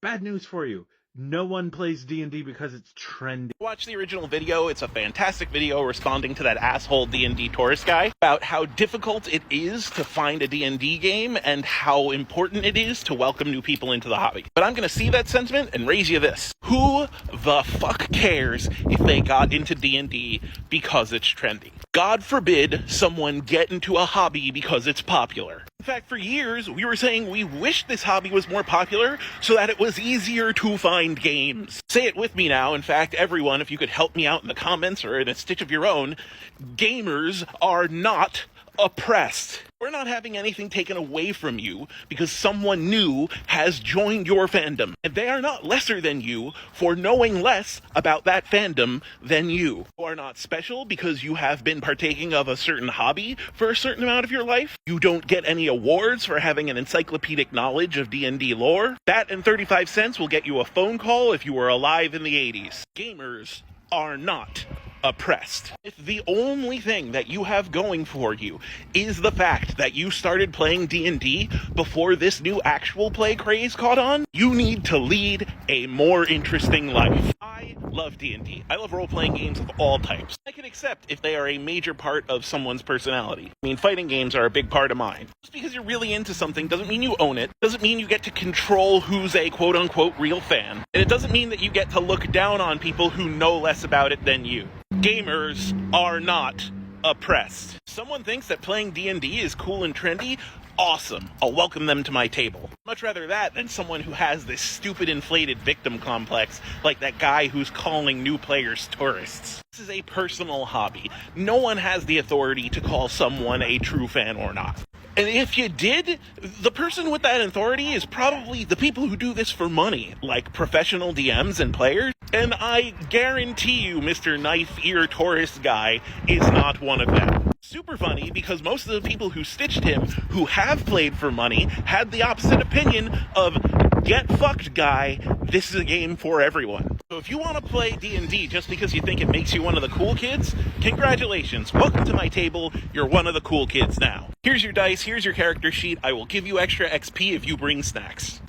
Bad news for you. No one plays D&D because it's trendy. Watch the original video. It's a fantastic video responding to that asshole D&D tourist guy about how difficult it is to find a D&D game and how important it is to welcome new people into the hobby. But I'm going to see that sentiment and raise you this. Who the fuck cares if they got into D&D because it's trendy? God forbid someone get into a hobby because it's popular. In fact, for years, we were saying we wish this hobby was more popular so that it was easier to find games. Say it with me now. In fact, everyone, if you could help me out in the comments or in a stitch of your own, gamers are not oppressed. We're not having anything taken away from you because someone new has joined your fandom. And they are not lesser than you for knowing less about that fandom than you. You are not special because you have been partaking of a certain hobby for a certain amount of your life. You don't get any awards for having an encyclopedic knowledge of D&D lore. That and 35 cents will get you a phone call if you were alive in the 80s. Gamers are not oppressed. If the only thing that you have going for you is the fact that you started playing D&D before this new actual play craze caught on, you need to lead a more interesting life. I love D&D. I love role-playing games of all types. I can accept if they are a major part of someone's personality. I mean, fighting games are a big part of mine. Just because you're really into something doesn't mean you own it. Doesn't mean you get to control who's a quote-unquote real fan. And it doesn't mean that you get to look down on people who know less about it than you. Gamers are not oppressed. Someone thinks that playing D&D is cool and trendy? Awesome. I'll welcome them to my table. Much rather that than someone who has this stupid inflated victim complex like that guy who's calling new players tourists. This is a personal hobby. No one has the authority to call someone a true fan or not. And if you did, the person with that authority is probably the people who do this for money, like professional DMs and players. And I guarantee you, Mr. Knife Ear Tourist Guy is not one of them. Super funny because most of the people who stitched him, who have played for money, had the opposite opinion of, get fucked, guy, this is a game for everyone. So if you want to play D&D just because you think it makes you one of the cool kids, congratulations. Welcome to my table. You're one of the cool kids now. Here's your dice. Here's your character sheet. I will give you extra XP if you bring snacks.